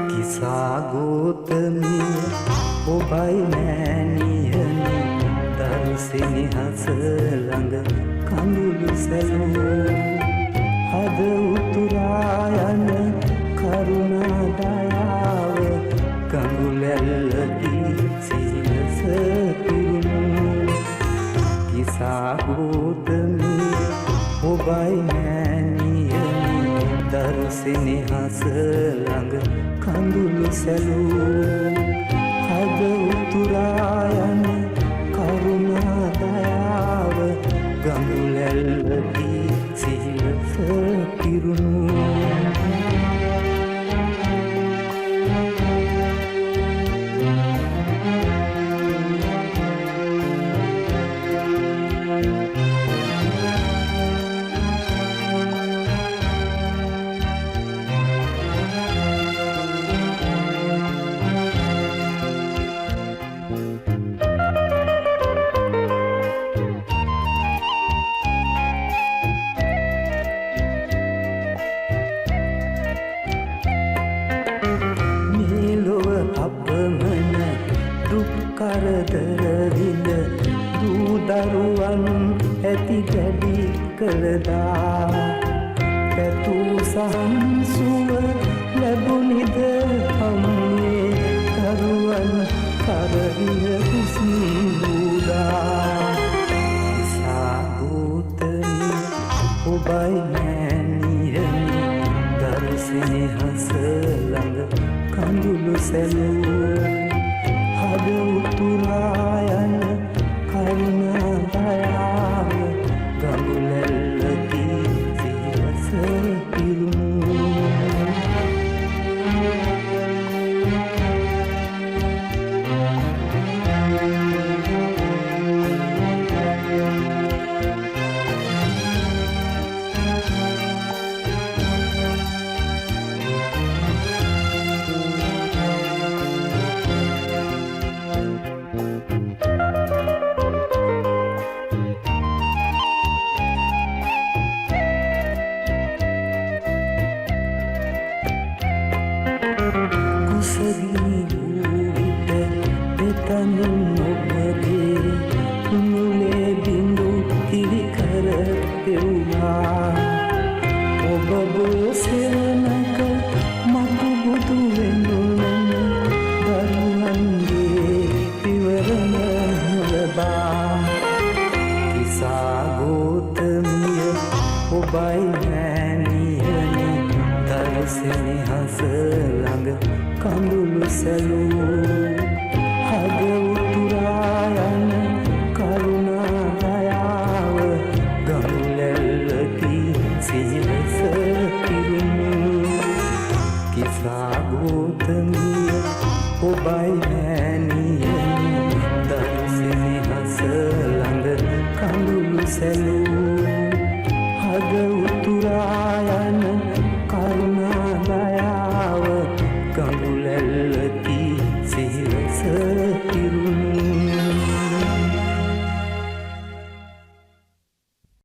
කිසා ගෝතමිය ඔබයි මෑණියනි දරුසිනිහස ළඟ කඳුළු සැලූ හද උතුරා යන කරුණා දයාව ගඟුලැල්ලකි සිහිනස පිරුණු කිසා ගෝතමිය ඔබයි මෑණියනි දරුසිනිහස ළඟ කඳුළු සැලූ හද උතුරා යන කරුණා දයාව ගඟුලැල්ලකි සිහිනස පිරුණු කරදර විඳ දූ දරුවන් ඇති ගැඩි කළදා පැtuu සහන්සුව ලැබුණිද හමුවේ දරුවන් කරවිය කුසිලූදා කිසා ගෝතමිය ඔබයි මෑණියනි දරුසිනිහස ළඟ කඳුළු සැලූ හද උතුරා යන කරුණා දයාව ගඟුලැල්ලකි සිහිනස පිරුණු කුසගිනි වූ විට දෙතනින් ඔබගේ කුණුලේ බිඳු තිරිකර පෙව්වා ඔබ බෝසෙනක මතු බුදු වෙනුනන දරුවන්ගේ පිවරන ලබා කිසා ගෝතමිය ඔබයි මෑණියනි දරුසිනිහස ළඟ කඳුළු සැලූ හද උතුරා යන කරුණා දයාව ගඟුලැල්ලකි සිහිනස පිරුණු කිසා ගෝතමිය ඔබයි මෑණියනි දරුසිනිහස ළඟ කඳුළු සැලූ හද උතුරා යන කරුණා දයාව ගඟුලැල්ලකි සිහිනස